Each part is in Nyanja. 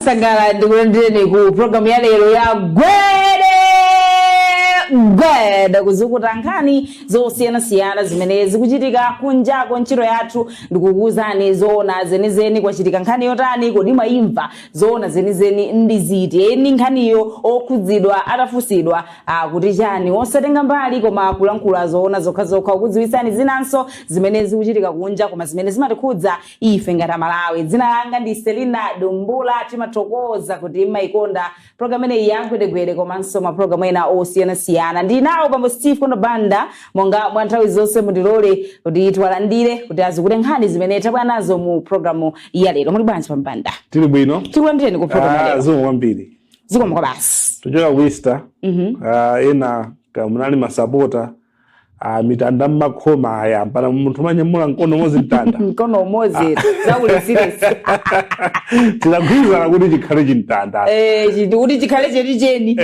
Sagala ndikulandire ku program ya lero ya gwede kuzukuta nkhani zosiyana zimene zikuchitika kunjako ntchito yathu ndikukuuzani zoona zenizeni kwachitika nkhani yotani kodi mwayimva zoona zenizeni ndiziti eni nkhaniyo okhudzidwa atafusidwa kuti chani osatenga mbali koma kulankhula zoona zokhazokha kudziwitsani zinanso zimene zikuchitika kunja koma zimene zimatikhudza ife ngati Malawi. Dzina langa ndi Selina Dumbula. Timathokoza kuti maikonda program ineyi yagwedegwede komanso maprogramu ena osiyana ndinawo pambo Steve kono banda monga mwa nthawi zonse mundilole kuti tiwalandire kuti azikule nkhani zimene tabwera nazo mu programu ya lero. Muli bwanji pambanda? Tili bwino. Tikulandireni ku program ya lero. Zomwe kwambiri. Zikomo kwa basi. Tuchoka ku Easter. Ena kamunali masapota mitanda makhoma aya para munthu manyamula mkono mozi mtanda. Mkono mozi zauli serious. Tilagwiza kuti chikhale chintanda. Kuti chikhale cheni.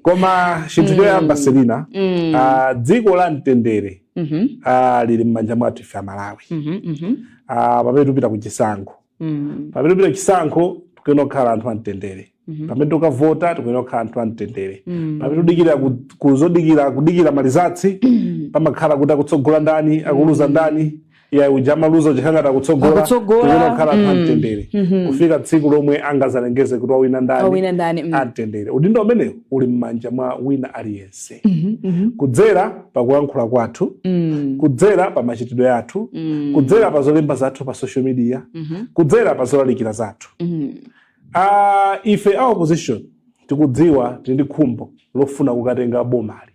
Koma chinthu choyamba Selina, dziko la mtendere lili m'manja mwathu ife Malawi. Pamene tupita ku chisankho. Pamene tupita chisankho tikenokhala anthu amtendere. Pamene tukavota tikenokhala anthu amtendere. Pamene tudikira kudikira malizatsi pamakhala kuti akutsogola ndani akuluza ndani ya ujama luzo chikangata kutsogola tikenokhala anthu amtendere. Kufika tsiku lomwe angazalengeze kuti wina ndani amtendere. Udindo umenewo uli m'manja mwa wina aliyense. Kudzera pakulankhula kwathu, kudzera pa machitidwe athu, kudzera pa zolemba zathu pa social media, kudzera pa zolalikira zathu. Ife our opposition tikudziwa tili ndi khumbo lofuna kukatenga bomali.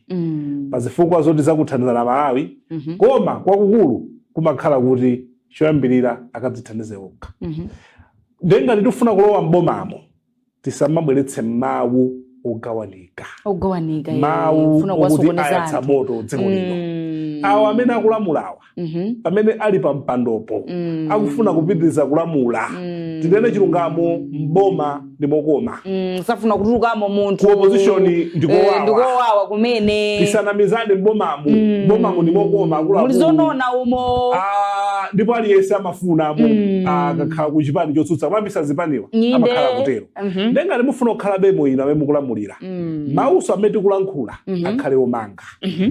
Pazifukwa zoti zakuthandiza na Malawi, koma kwakukulu kumakhala kuti choyambirira akadzithandize okha. Ndenga titufuna kulowa mbomamo tisamabweretse mawu ogawanika. Mawu okuti ayatsa moto dziko lino. Awo amene akulamulawa pamene ali pa mpandopo akufuna kupitiriza kulamula tinene chilungamo mboma ndi mokoma. Safuna kutulukamo munthu ku opposition ndikowawa kumene tisanamizane mbomamo ndi mokoma akula muli zonona umo ndipo aliyense amafunamo akakhala ku chipani chotsutsa kwambisa zipaniwa amakhala kutero. Ndenga ndimufuna kukhala bemo ina amene mukulamulira mauso amene tikulankhula akhale omanga.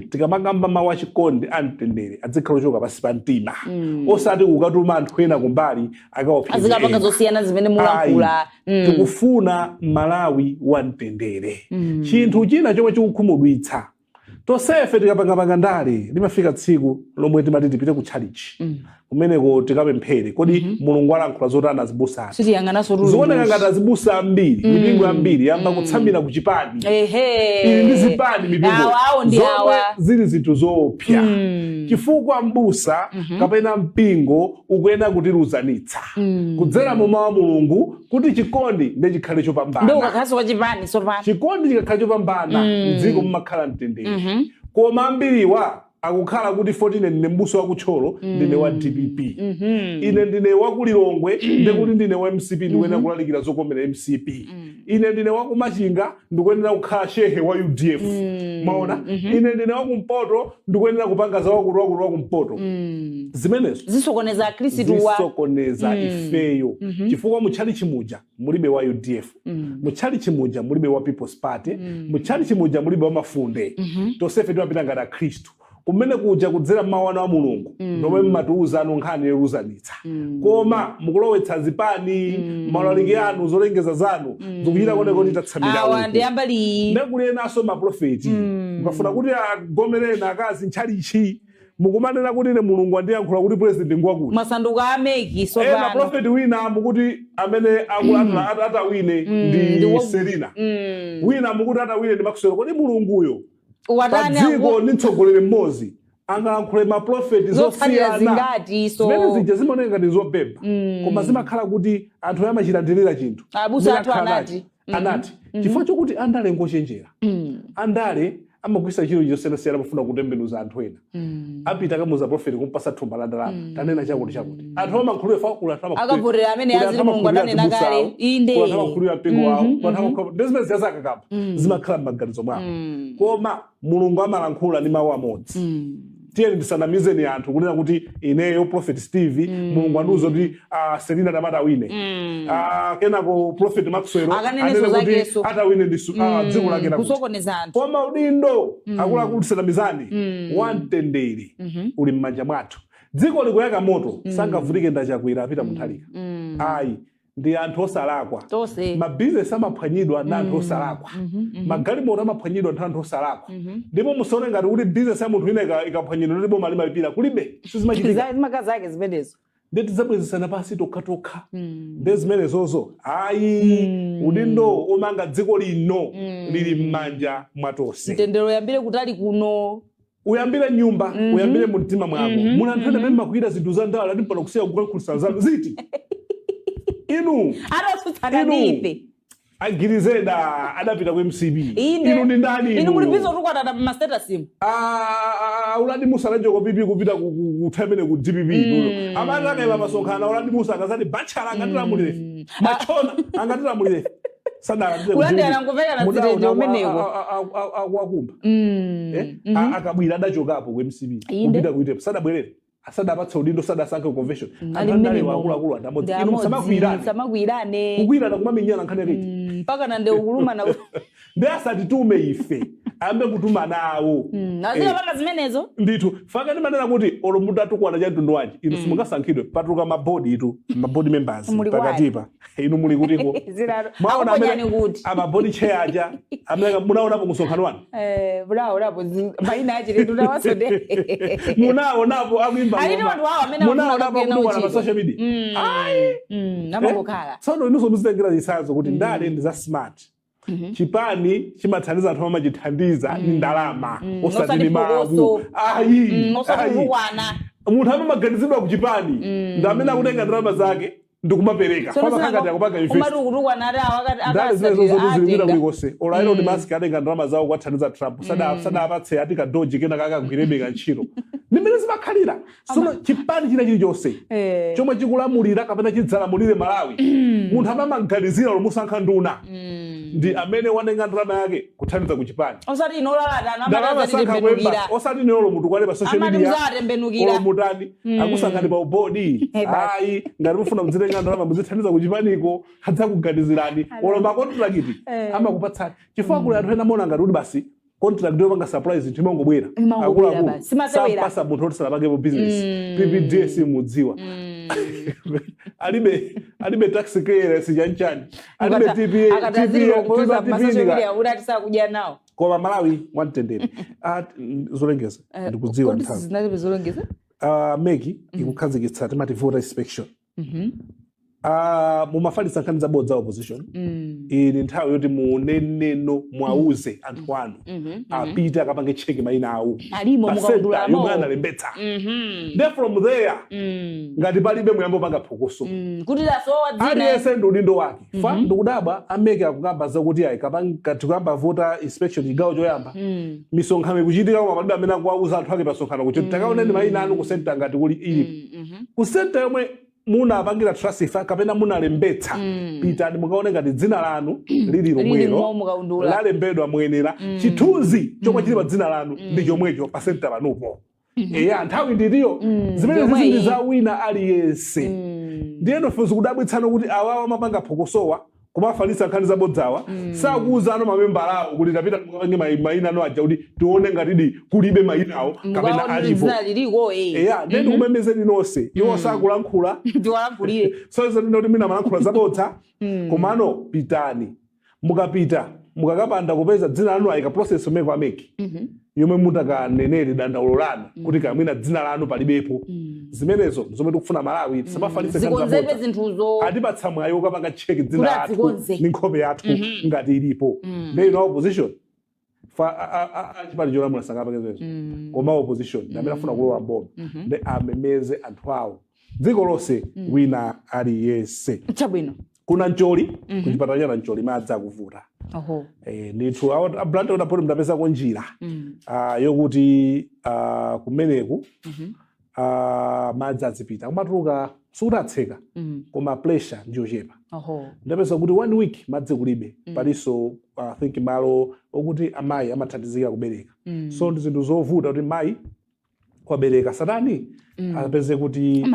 Tikamagamba mawu achikondi amtendere adzikhala ochoka pasi pa mtima osati kukatuma anthu ena kumbali akaopsa azikapanga zosiyana zimene mulankhula. Tikufuna Malawi wa mtendere. Chinthu china chomwe chikukhumudwitsa tosefe tikapangapanga ndale limafika tsiku lomwe timati tipite ku challenge kumeneko tikapemphere kodi Mulungu alankhula zotana zibusa zioneka ngati azibusa ambiri mipingo ambiri yamba kutsamira ku chipani ili ndi zipani mipingo zomwe zili zinthu zoopsa. Chifukwa mbusa kapena mpingo ukuyenda kutiluzanitsa kudzera mu mawu a Mulungu kuti chikondi ndi chikhale chopambana. Ndio ukakhaso wa chipani sopana chikondi chikakhala chopambana mdziko mumakhala mtendere. Koma ambiriwa akukhala kuti 14 ndine mbuso wa kutcholo ndine wa DPP ine ndine wa kulilongwe ndikuti ndine wa MCP ndikuyenera kulalikira zokomera MCP ine ndine wa kumachinga ndikuyenera kukhala shehe wa UDF maona ine ndine wa kumpoto ndikuyenera kupanga za wakulu wa kumpoto. Zimenezo zisokoneza Khristu wa zisokoneza ifeyo. Chifukwa muchali chimuja mulibe wa UDF, muchali chimuja mulibe wa People's Party, muchali chimuja mulibe wa mafunde. Tosefe tiwapita ngati Khristu kumene kuja kudzera mawu a Mulungu ndomwe mmatiuza anu nkhani yoruzanitsa. Koma mukulowetsa zipani malaliki anu zolengeza zanu zikuchita koneko titatsamira awa ndi ambali ndekulenaso maprofeti mukafuna kuti agomerena akazi ntchalichi mukumanena kuti ine Mulungu andiyankhula kuti president ngwakuti masanduka ameki sopana profeti wina mukuti amene akulatula atawine ndi Selina wina mukuti atawine ndi Maxwell. Kodi Mulunguyo padziko nitsogolere mmozi angalankhule maprofeti zosiyana zimene zija zimaoneka ngati zobeba koma zimakhala kuti anthu amachilandirira chinthu abusa athu anati chifukwa chokuti andale ngochenjera. Andale amagwisa chiro chosiyana pofuna kutembenuza anthu ena. Apita akamuza profeti kumpasa thumba la ndalama tanena chakuti anthu amakhulupirira fakula akavotera amene azili Mulungu atanena kale inde amakhulupirira mpingo wawo ndezimene ziyazakakapa zimakhala m'maganizo mwawo. Koma Mulungu amalankhula ndi mawu amodzi. tiye ndisanamize ni anthu kunena kuti ineyo Prophet Steve Mulungu anuzo kuti Selina Damata wine kenako Prophet Maxwell anene kuti atawine dziko lake kusokoneza anthu koma udindo akuluakulu tisanamizani wamtendere uli m'manja mwathu. Dziko likuyaka moto sangavutike ndachakwera apita muthalika ayi ndi anthu osalakwa mabizinesi amaphwanyidwa ndi anthu osalakwa magalimoto amaphwanyidwa ndi anthu osalakwa ndipo musaone ngati kuti bizinesi ya munthu ina ikaphwanyidwa ndi boma limapita kulibe sizimachitika zimakazi zimenezo ndeti zabwezesana pasi tokha ndi zimenezozo ayi udindo omanga dziko lino lili m'manja mwatonse. mtendere uyambire kutali kuno uyambire nyumba uyambire mu mtima mwako muna anthu amene makuita zinthu za ndala ndi mpano kusiya kukankhulisa zanu ziti inu arasutsana ndife agirizeda adapita ku MCB inu ndi ndani inu muli bizo tukwatata pa status imo uladi musa lajoko pipi kupita kuthemene ku DPP amana akaima masonkhana uladi musa akazati bachala angatilamulire machona angatilamulire kulandira nguveka na zireje umenewo akwakumba akabwira adachokapo ku MCB kupita kuite sadabwerere asadapatsa udindo sadasankhe convention andale wakulu andamodzi inu samakwirane kukwirana kumaminyana nkhani yake mpaka nande ukuluma na ndi asatitume ife ambe kutuma nawo nazira paka zimenezo ndithu faka ndi manena kuti olo munthu atukwana cha mtundu wanji inu simungasankhidwe patuluka mabodi members pakatipa inu muli kutiko mwaona amene amabodi chair aja amene munaonapo msonkhano wanu munaonapo maina achire tunawasode munaonapo akuimba munaonapo kutukwana pa social media namangokhala tsono inunso muzitengera zisanzo kuti ndale ndi za smart chipani chimathandiza anthu amachithandiza ni ndalama osati ni mawu ayi munthu amaganizidwa ku chipani ndi amene akutenga ndalama zake ndikumapereka pamakangati akupanga investndalizimezozozizilipita kulikose olairo ndi maski atenga ndalama zawo kwathandiza Trump sadapatse ati kadoji kena kakagwirebe kantchito ndimene zimakhalira sono chipani china chilichonse chomwe chikulamulira kapena chidzalamulire Malawi munthu amamaganizira lomusankha nduna ndi amene watenga ndalama yake kuthandiza ku chipani osati inolo munthu kwale pa social media olo mutani akusankhani pa ubodi ayi ngati mufuna muzitenga ndalama muzithandiza ku chipaniko adzakuganizirani olo makontrakiti amakupatsani chifukwa kuli anthu ena amaona ngati kuti basi contract yopanga surprise nthu imangobwera akuluakulu sapasa munthu oti salapangepo business PPDS mudziwa alibe tax clearance chanchani alibe TPA koma Malawi wamtendere zolengeza ndikudziwa nthawi meki ikukhazikitsa timati voter inspection mumafalitsa nkhani zabodza za opposition ili nthawi yoti muneneno mwauze anthu anu apite akapange cheki maina awo pasenta yomwe analembetsa then from there ngati palibe muyambo panga phokoso aliyense ndi udindo wake fa ndikudabwa ameke akukamba zakuti ayi kapangati kuyamba voter inspection chigawo choyamba misonkhano ikuchitika koma palibe amene akuwauza anthu ake pasonkhano kuti takaoneni maina anu kusenta ngati kuli ilipo kusenta yomwe munapangira trust kapena munalembetsa pitani mukaone ngati dzina lanu lili lomwelo lalembedwa muyenera chithunzi chomwe chili pa dzina lanu ndi chomwecho pa senta panupo nthawi nditiyo zimene zizindi za wina aliyense ndiyeno fe zikudabwitsana kuti awawa amapanga phokosowa kumafalitsa nkhani zabodzawa sakuuza ano mamembala awo kuti tapita mukapange maina ano aja kuti tione ngati kulibe maina awo kapena alipo ndi kumemezeni nonse iwo sakulankhula so izo ndino kuti mina malankhula zabodza komano pitani mukapita mukakapanda kupeza dzina lanu ayika process omeko ameki yomwe mutakanenere dandaulo lanu kuti kamwina dzina lanu palibepo zimenezo zomwe tikufuna Malawi tisamafalitse zinthuzo atipatsa mwayi ukapanga cheki dzina lathu ndi nkhope yathu ngati ilipo ndi ino opposition chipani cholamula sangapakezezo koma opposition ndi amene afuna kulowa mboma ndi amemeze anthu awo dziko lonse wina aliyense chabwino kuna Ncholi kuchipatala cha Ncholi madzi akuvuta ndithu abrante udapoti mtapezako njira yokuti kumeneku madzi azipita kumatuluka sikudatseka koma pressure ndiyochepa ndapeza kuti 1 week madzi kulibe palinso think malo okuti amayi amathandizika kubereka so ndi zinthu zovuta kuti mayi kwabereka satani apeze kuti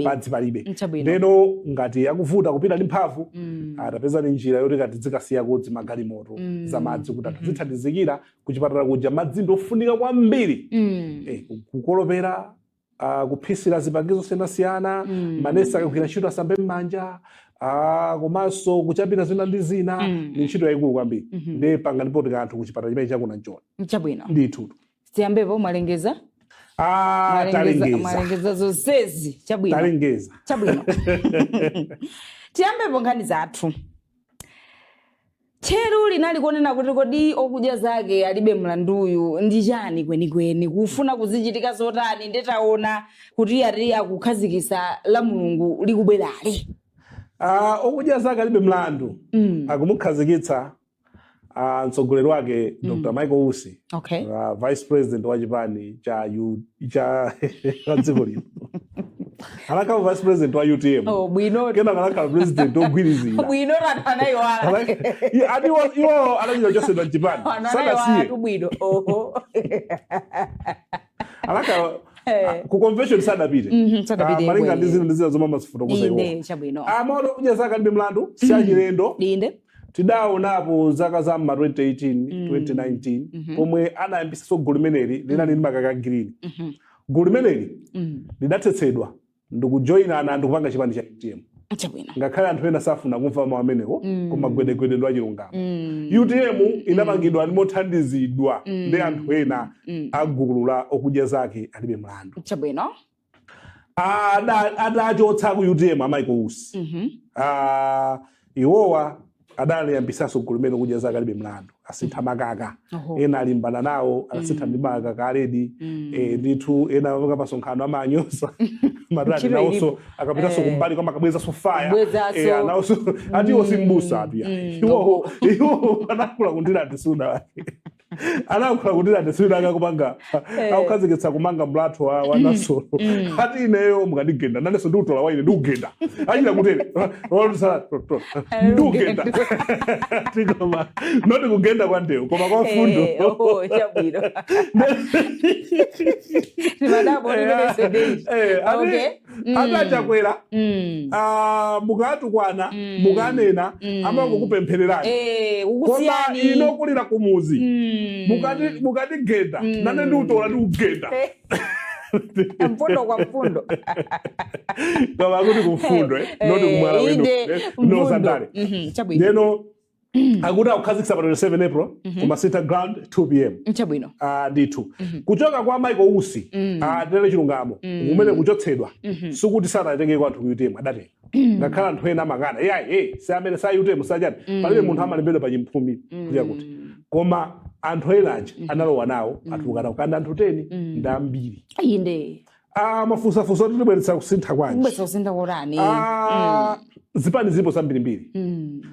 madzi palibe ndeno ngati akuvuta kupita ndi mphamvu atapeza ni njira yoti kati zikasiya kodzi magalimoto za madzi kuti atazithandizikira kuchipatala kuja madzi ndofunika kwambiri kukolopera kuphisira zipangizo zosiyanasiyana manesi akagwira ntchito asambe m'manja komanso kuchapira zina ndi zina ni ntchito yayikulu kwambiri ndi panga ndipo tika anthu kuchipatala chimene chakuna njona chabwino ndithu tiyambepo malengeza malengeza zonsezi chabwino talengeza chabwino tiyambepo nkhani zathu Cheru linali kuonena kuti kodi okudya zake alibe mlanduyu ndi chani kwenikweni kufuna kuzichitika zotani ndetaona kuti ari akukhazikisa la Mulungu likubwerali okudya zake alibe mlandu akumukhazikitsa mtsogoleri wake Dr. Michael Usi vice president wa Chipani cha dziko lino anakhala vice president wa UTM bwino kena anakhala president ogwirizira bwino ratanayo wala iwo anachita chose na Chipani sanasiye bwino anakhala ku convention sadapite malinga ndi zina zomwe masifotokoza iwo amaona kudya zake alibe mlandu siachilendo tidaonapo zaka za ma 2018 2019 pomwe anayambisa gulu limeneli linali ndi makaka green gulu limeneli lidathetsedwa ndikujoyinana ndikupanga chipani cha UTM ngakhale anthu ena safuna kumva mawu amenewo koma gwedegwededwa achilungamo UTM inapangidwa mothandizidwa ndi anthu ena agulu la okudya zake alibe mlandu chabwino adachotsa ku UTM Michael Usi iwowa adaliyambisaso gulu limene okudya zake alibe mlandu asintha makaka ena alimbana nawo asintha ndi makaka aledi ndithu ena akapasonkhano amanyosa madali nawonso akapitaso kumbali koma akabweza sofaya nawonso atiwo simbusa atu iwo anakula kundira tisuna wake anakula kundira tisuna akakupanga akukhazikitsa kumanga mlatho wa nasolo ati ineyo mukandigenda nanenso ndikutola waine ndikugenda achita kutere ndikugenda tikoma noti kugenda kwandewo koma kwa mfundo chabwino atachakwera mukatukwana mukanena amangokupemphererani koma inokulira kumuzi mukatigenda nane ndiutola ndikugenda mfundo kwa mfundo koma kuti kumfundo noti kumwala wino nosandale neno akuti akukhazikisa pa 27 April kuma Center Ground 2 p.m. chabwino ndithu kuchoka kwa Michael Usi tele chilungamo kumene kuchotsedwa sukuti sanatenge kwa anthu UTM adatenga ngakhala anthu ena makana si amene sa UTM sajani palibe munthu amalembedwa pa chimphumi kuya kuti koma anthu enaje analowa nawo atulukana kukanda anthu 10 ndi ambiri inde mafusafusa tibweretsa kusintha kwanje kubwetsa kusintha korani zipani zipo zambirimbiri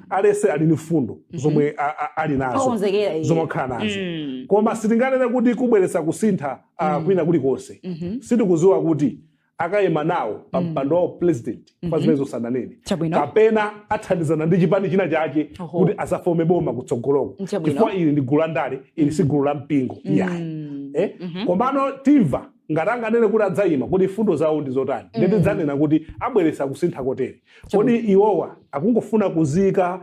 alese ali ni fundo zomwe ali nazo zomwe akhala nazo koma sitinganene kuti kubweretsa kusintha kwina kulikonse sitikuziwa kuti akayima nawo pa mpando wa president pa zimene zosananene kapena athandizana ndi chipani china chake kuti asafome boma kutsogoloko chifukwa ili ndi gulu la ndale ili si gulu la mpingo komano timva ngati anganene kuti adzayima kuti fundo zawo ndi zotani ndeti dzanena kuti abweretsa kusintha kotere kodi iwowa akungofuna kuzika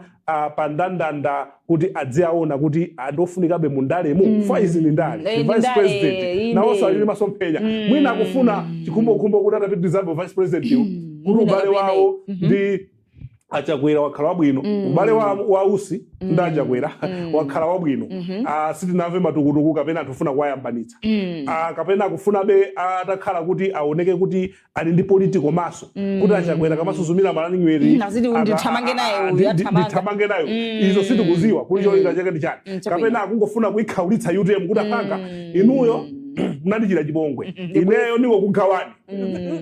pa ndandanda kuti adziaona kuti adofunikabe mundalemo fa izi ni ndale vice president nawonso ali masomphenya mwina akufuna chikhumbokhumbo kuti atapitirizabe vice president kuti ubale wawo ndi achakwera wakhala wabwino ubale wa Usi ndi achakwera wakhala wabwino sitinamve matukutuku kapena atufuna kuwayambanitsa kapena akufuna be atakhala kuti aoneke kuti ali ndi political maso kuti achakwera kamasuzumira malaniweri ndithamange nayo izo sitikuziwa kuti cholinga chake ndi chani kapena akungofuna kuikhaulitsa UTM kuti apanga inuyo munandichira chipongwe ineyo ndiko kugawani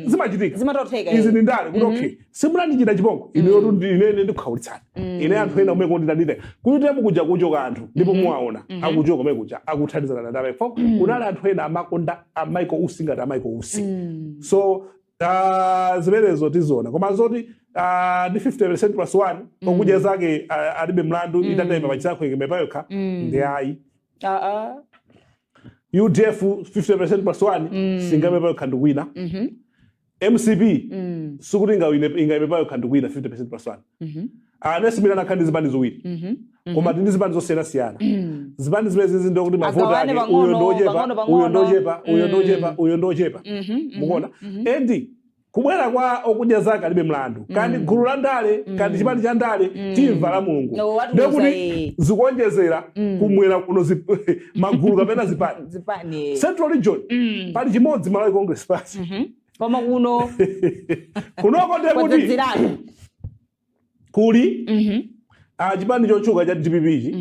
zimachitika izi ni ndale kuti okay simunandichira chipongwe ineyo ine ndikukhaulitsani ine anthu ena umwe konditandite kuti mukuja kuchoka anthu ndipo muwaona akuchoka umwe kuja akuthandizana na ndabe fo kunali anthu ena amakonda Michael Usi ngati Michael Usi so zimenezo tizoona koma zoti ndi 50% plus 1 okudya zake alibe mlandu itatayima pachisakho ikemepayokha ndi ayi UDF 50% plus 1 singabepa khandu kwina MCP sukuti ingabepa khandu kwina 50% plus 1 anesimira nakhandi zibani ziwiri koma ndi zibani zosiyana zibani zimezi zindo kuti mavota ake uyo ndochepa mukuona endi kubwera kwa okudya zake alibe mlandu kandi gulu la ndale kandi chipani cha ndale timva la Mulungu ndekuti zikuonjezera kumwera kuno magulu kapena zipani Central Region pali chimodzi Malawi Congress Party koma kunoko ndekuti kuli chipani chochuka cha DPP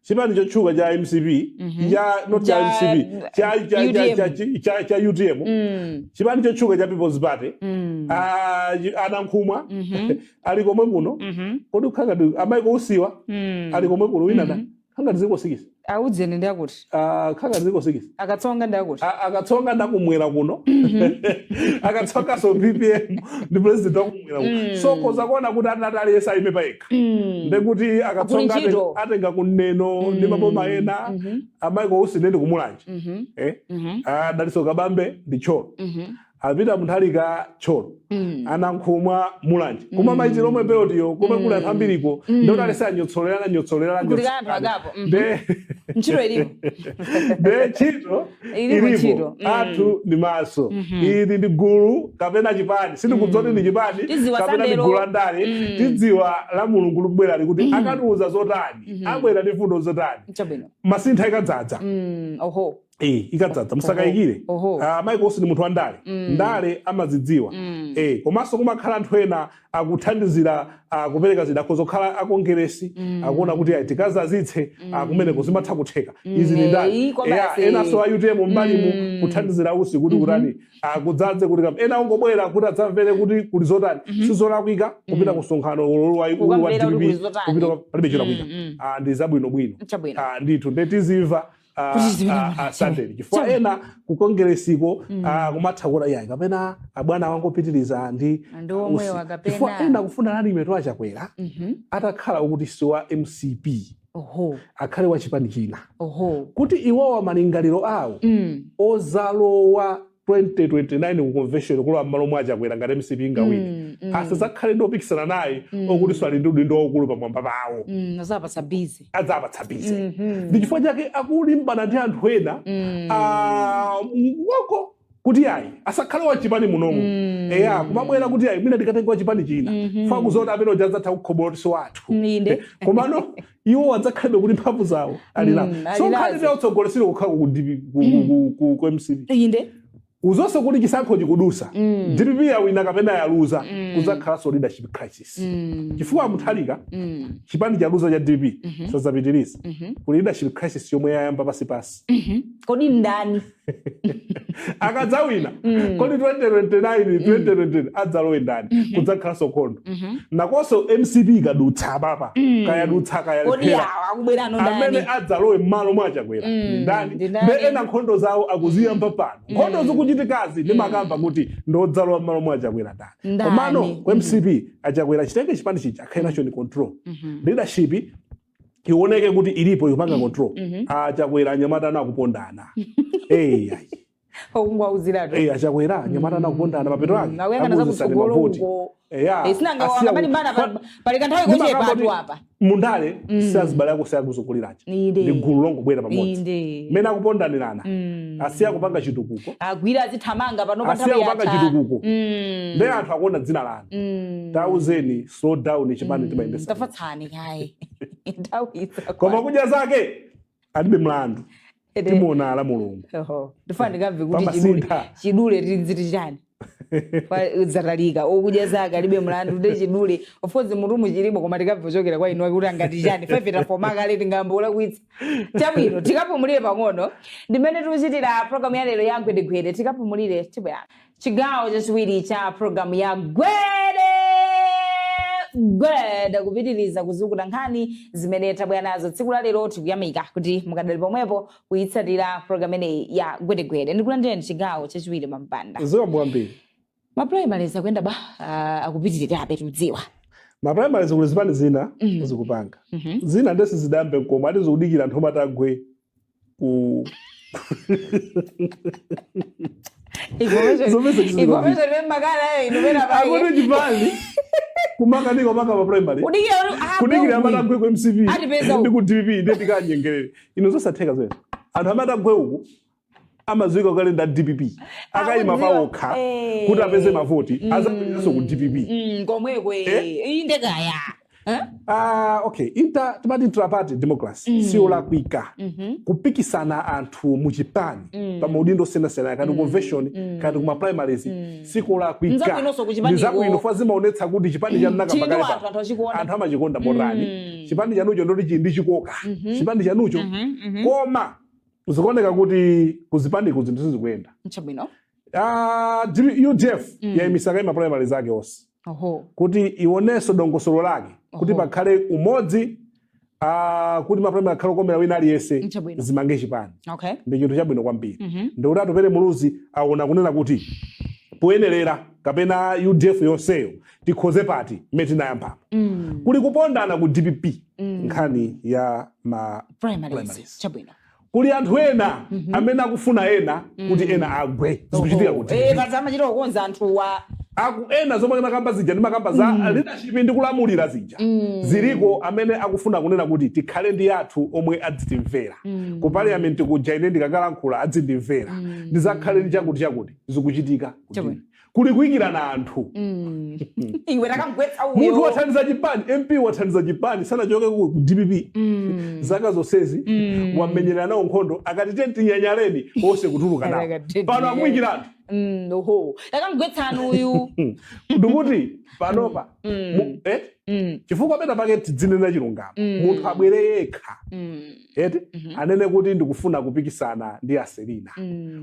chipani chochuka cha MCP not cha MCP cha UTM chipani chochuka cha People's Party anankhumwa ali komwe kuno kodi ukhanga amaiko usiwa ali komwe kuno wina khanga dziko sikisi audzeni ndakuti khanga dziko sikisi akatsonga ndakuti akatsonga ndakumwera kuno akatsonga so PPM ndi president wakumwera kuno so koza kuona kuti atatali yesa ime paika ndekuti akatsonga atenga kuneno ndi maboma ena amaiko usine ndi kumulanje daliso kabambe ndi cholo apita muthalika cholo anankhumwa mulanje kuma maitiro omwe peotiyo kumwe kula ntambiriko ndotalesa nyotsolerana ntchito ilipo ntchito ilipo athu ndi maso ili ndi gulu kapena chipani sindikudzoti ndi chipani kapena ndi gulu la ndale tidziwa la Mulungu likubwera likuti akatiuza zotani abwera ndi fundo zotani masintha ikadzadza ikadzadza musakayikire maiko osi ndi munthu wa ndale ndale amazidziwa komanso kumakhala anthu ena akuthandizira kupereka zidakho zokhala akongeresi akuona kuti tikazazitse kumeneko zimatha kutheka izi ndi ndale enanso a UTM mbalimu kuthandizira usi kuti kutani kudzadze kuti ena ongobwera kuti adzamvere kuti kuli zotani sizolakwika kupita kusonkhano waikulu wa DPP kupita palibe cholakwika ndi zabwinobwino ndithu ndetiziva Sunday chifukwa ena kukongeresiko kumatha kuona yayi kapena abwana wangopitiriza ndi chifukwa ena kufuna nani imeto achakwera atakhala ukuthi siwa MCP akhale wa chipani china kuti iwowa malingaliro awo ozalowa 2029 ku convention kulowa m'malo mwa achakwera ngati MCP ngawina asazakhale ndopikisana naye okuti swali ndi udindo okulu pamwamba pawo azapatsa bize ndi chifukwa chake akulimbana ndi anthu ena ngoko kuti yayi asakhale wa chipani munomo kumabwera kuti yayi mwina ndikatenga wa chipani china fa kuzoti amene ojazatha kukhobolotso wathu komano iwo adzakhale kuti mphamvu zawo alinawo so nkhani ndi utsogolesire kukhala ku MCP uzonse kuti chisankho chikudusa DPP yawina kapena yaluza kuzakhalanso leadership crisis chifukwa muthalika chipani chaluza cha DPP sazapitiriza ku leadership crisis yomwe yayamba pasipasi kodi ndani akadzawina kodi 2029 adzalowe ndani kudzakhalanso nkhondo nakonso MCP ikadutsa papa kayadutsa amene adzalowe m'malo mwa achakwera ndani ndi ena nkhondo zawo akuziyamba pano nkhondo zikuchitikazi ndi makamba kuti ndodzalowa m'malo mwa achakwera ndani komano ku MCP achakwera chitenge chipani chicha akhale nacho ni control leadership ioneke kuti ilipo yopanga control achakwera anyamata nakupondana achakwera anyamata nakupondana mapeto ake akuzisana mavoti mundale sazibale yako sayakuzokuliracha ndi gulu longobwera pamodzi mene akupondanirana asiya kupanga chitukuko asiya kupanga chitukuko ndi anthu akuona dzina lanu tauzeni slow down chipani timayendesa koma kudya zake alibe mlandu timuona la Mulungu ndifuna ndikamve kuti chidule tinziti chani zatalika okudya zake alibe mlandu ndi chidule of course murumu chilipo koma tikamve kuchokera kwa inu kuti angati chani favorite for makale tingambola kwitsa chabwino tikapumulire pang'ono ndimene tikuchitira program ya lero ya Gwedegwede tikapumulire tibwera chigawo chachiwiri cha program ya Gwede kupitiriza kuzukuta nkhani zimene tabwera nazo tsiku la lero tikuyamika kuti mukadali pomwepo kuyitsatira program ineyi ya Gwedegwede ndikulandireni chigawo chachiwiri mampanda zikambwambiri maprimaries akuyenda akupitirira ape tudziwa maprimaries kuli zipani zina zikupanga zina ndesi zidambe koma ati zikudikira anthu matagwe ku Information magana inobera ba. Akone chipani. Kumaka niko maka pa primary. Kudikira amata gwe ku MCV. Ndi ku DPP ndi kanyengerere. Inozosatheka zwe. Anthu amata gwe uku amazwika kale nda DPP. Akayima paokha kuti apeze mavoti azapeza ku DPP. Komwekwe indekaya. Okay, timati intraparty democracy siyola kwika kupikisana anthu muchipani pa maudindo sena kati convention kati kuma primaries sikola kwika ndizakuino fazi maonetsa kuti chipani chanaka pakale pa anthu amachikonda morani chipani chanucho ndoti ndi chikoka chipani chanucho koma zikuoneka kuti kuzipani zinthu sizikuyenda chabwino UDF yayimisaka ima primaries zake onse kuti ioneso dongosolo lake kuti pakhale umodzi kuti maprimary akhale komera wina aliyese zimange chipani ndi chinthu chabwino kwambiri ndikuti atopere muluzi aona kunena kuti poyenerera kapena UDF yonseyo tikhoze pati metinayambapo kuli kupondana ku DPP nkhani ya ma primaries chabwino kuli anthu ena amene akufuna ena kuti ena agwe zikuchitika kuti pazamachita kukonza anthuwa ena zomwe makamba zija ndi makamba za leadership ndi kulamulira zija ziliko amene akufuna kunena kuti tikhale ndi athu omwe adzitimvera ku parliament kuja ine ndikakalankhula adzindimvera ndizakhale ndi chakuti zikuchitika kuli kuyikirana anthu iwe takamgwetsa uyo munthu wathandiza chipani MP wathandiza chipani sanachoke ku DPP zaka zonsezi wamenyera nawo nkhondo akati tinyanyaleni onse kutuluka nawo pano amuyikira anthu oho takamgwetsana uyu ndikuti panopa chifukwa pena pake tidzinena chilungamo munthu abwere yekha anene kuti ndikufuna kupikisana ndi Aselina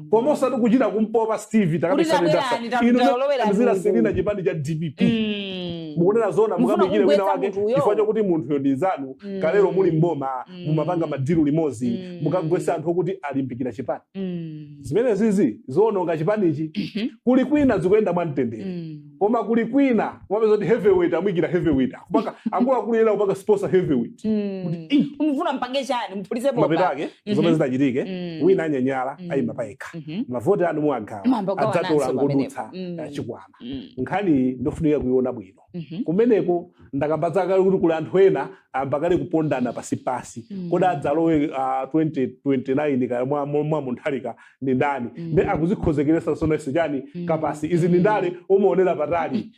koma osati kuchita kumpopa Steve takabisana Selina chipani cha DPP mukunena zona mukamikire wina wake chifukwa chokuti munthu ndi zanu kalero muli mboma mumapanga madiru limodzi mukagwesa anthu kuti alimbikira chipani zimene zizi zoononga chipanichi kuli kwina zikuyenda mwamtendere koma kuli kwina wapeza kuti heavyweight amuyikira heavyweight kupaka akulu ena kupaka sponsor heavyweight umufuna mpange chani mpulise boba mapetake zomwe zidachitike wina anyanyala ayima payekha mavoti anu muagawa adzatola ngodutsa chikwama nkhani ndofunika kuiona bwino kumeneko ndakambadzaka kuti kuli anthu ena ambakale kupondana pasipasi kodi adzalowe 2029 kaya mwa munthalika ndi ndani ndi akuzikhozekeresa sonese chani kapasi izi ndi ndale umaonera patali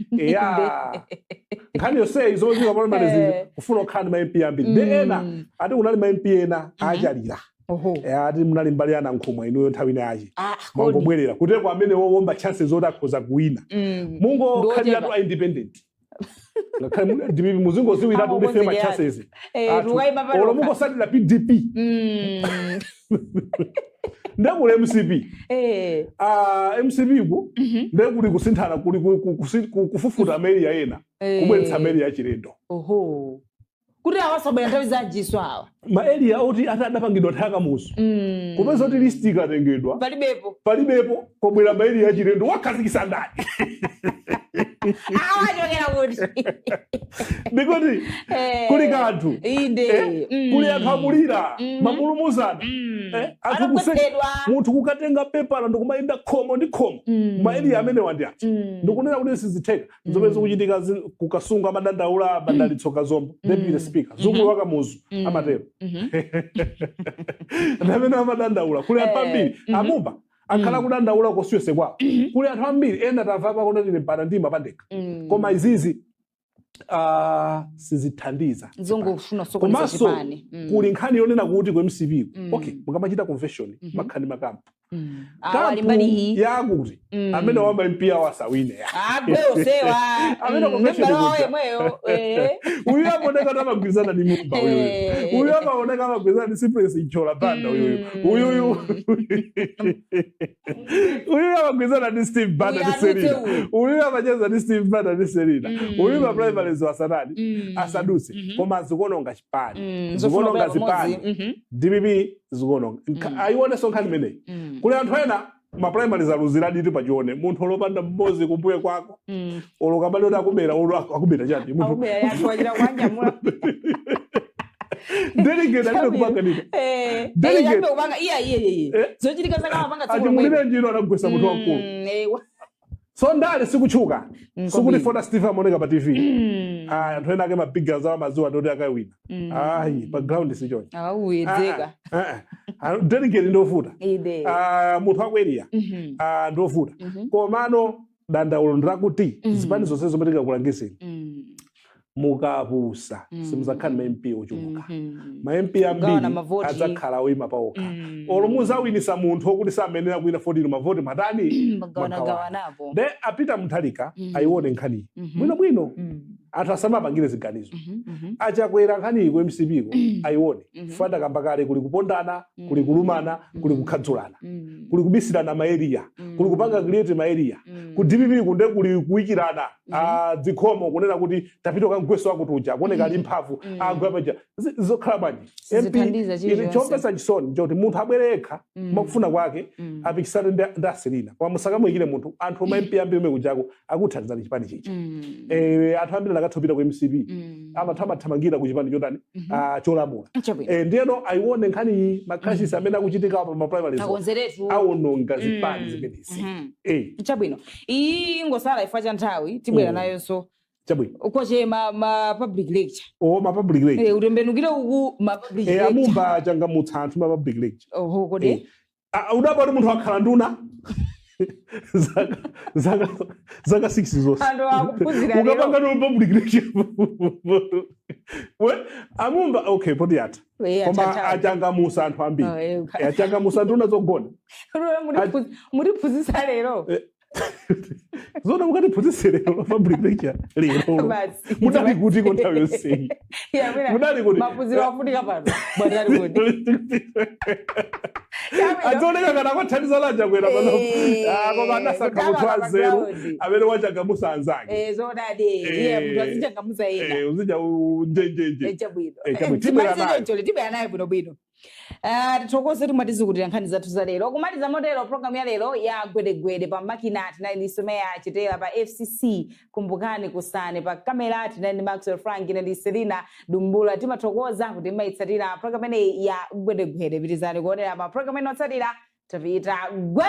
nkhani yonseyi zomwe zika pamene kufuna kukhala ndi ma MP ambiri ndi ena ati kunali ma MP ena achalira ati munali mbali ana nkhumwa inuyo nthawi inayi mangobwerera kuteko amene womba chances zoti akhoza kuwina mungokhalira tu independent ngakhale DPP muzingo ziwira tu ndifema chances olo mungosatira PDP ndakule MCP MCP ku ndakuli kusinthana kuli kufufuta meli ya ena kubweretsa meli ya chilendo kuti awasabaya nthawi zajiswa awa maeli oti atadapangidwa thaka muso kupeza kuti listika atengedwa palibepo kobwera maeli ya chilendo wakhazikisa ndani awachokera kuti ndikuti kuli kanthu kuli anthu amulira mapulumuzana munthu kukatenga pepala ndikumayenda khomo ndi khomo maeli amene wandiachi ndikunena kuti sizitheka zomwe zikuchitika kukasunga madandaula bandalitsoka zombo deputy speaker zukulu wakamuzu amatero ndamene amadandaula kuli anthu ambiri amuba akhala kudandaula kosiyose kwawo kuli anthu ambiri ena tamvapa kuti ndine mpata ndima pandekha koma izizi sizithandiza komanso kuli nkhani yonena kuti ku MCP okay mukamachita convention makhani makampu yakuti amene wamba MP awasawine amene uyu amaoneka tamagwirizana ndi mumba uyu amaoneka amagwirizana ndi Cypress Ichola banda uyu amagwirizana ndi Steve Banda ndi Selina uyu amacheza ndi Steve Banda ndi Selina uyu ma primaries wasanani asaduse koma zikuononga chipani zikuononga zipani DPP zikuononga ayione sonkhani imeneyi kuli anthu ena ma primaries aluzira diti pachione munthu olopanda mmozi kumbuye kwako olokabali oti akubera akubera chati munthu delegate alipanga nini delegate ubanga iya zochitika saka mapanga ati mulire njiro anagwesa mutu wakulu so ndale sikuchuka sikuti fota Steve amoneka pa TV anthu ena ake mabiga za mazuwa ndoti akawina ayi pa ground sichonje uyedzeka delegate ndofuta munthu akweriya ndofuta komano dandaulo ndakuti zipani zonse zomwe tikakulangiseni mukapusa simuzakhani ma MP ochuluka ma MP ambiri adzakhala oyima paokha olo muzawinisa munthu okuti samenera kuwina 14 mavoti matani magawanapo de apita muthalika ayione nkhaniyi bwinobwino anthu asamapangire ziganizo achakwera nkhaniyi ku MCP ko ayione fada kamba kale kuli kupondana kuli kulumana kuli kukhadzulana kuli kubisirana maeriya kuli kupanga create maeriya ku DPP kunde kuli kuikirana dzikhomo kunena kuti tapita kangweso wakutuja kuoneka ali mphamvu agwapaja zokhala bwanji MP ili chopesa chisoni choti munthu abwerekha makufuna kwake apikisane ndi Aselina kwa musakamuyikire munthu anthu ma MP ambiri kujako akuthandizana chipani chichi anthu ambiri akathopita ku MCP amathamangira ku chipani chotani cholamula ndiyeno ayione nkhani makhashisi amene akuchitika pa ma primaries awononga zipani zimenezi chabwino iyi ngosala ifa cha nthawi tibwera nayonso chabwino ukoche ma public lecture ma public lecture utembenukire uku ma public lecture amumba changamutsa anthu ma public lecture kodi udaba kuti munthu akhala nduna zaka 6 zonse ando akupuzira lero ukapanga no public lecture amumba okay podi yata koma achangamusa anthu ambiri achangamusa nduna zogona muri phuzisa lero zona mukatiphunzitse lero public lecture lero mudali kuti ko nthawi yonse mudali kuti maphunziro afunika pano mudali kuti azoneka kana kwathandiza lanja kwera pano koma anasaka munthu azero amene wachangamusa anzake zonadi muthu azichangamusa ena uzija njenjenje chabwino tibwera naye bwinobwino tithokoze timatizikulira nkhani zathu za lero kumaliza motero programu ya lero ya gwedegwede pa makina tinayi Sumeya Chitela pa FCC kumbukani kusane pa kamera tinayi Maxwell Frank ndi Selina Dumbula timathokoza kuti maitsatira programu ineyi ya gwedegwede pitizani kuonera pa programu ino tsatira tapita gwede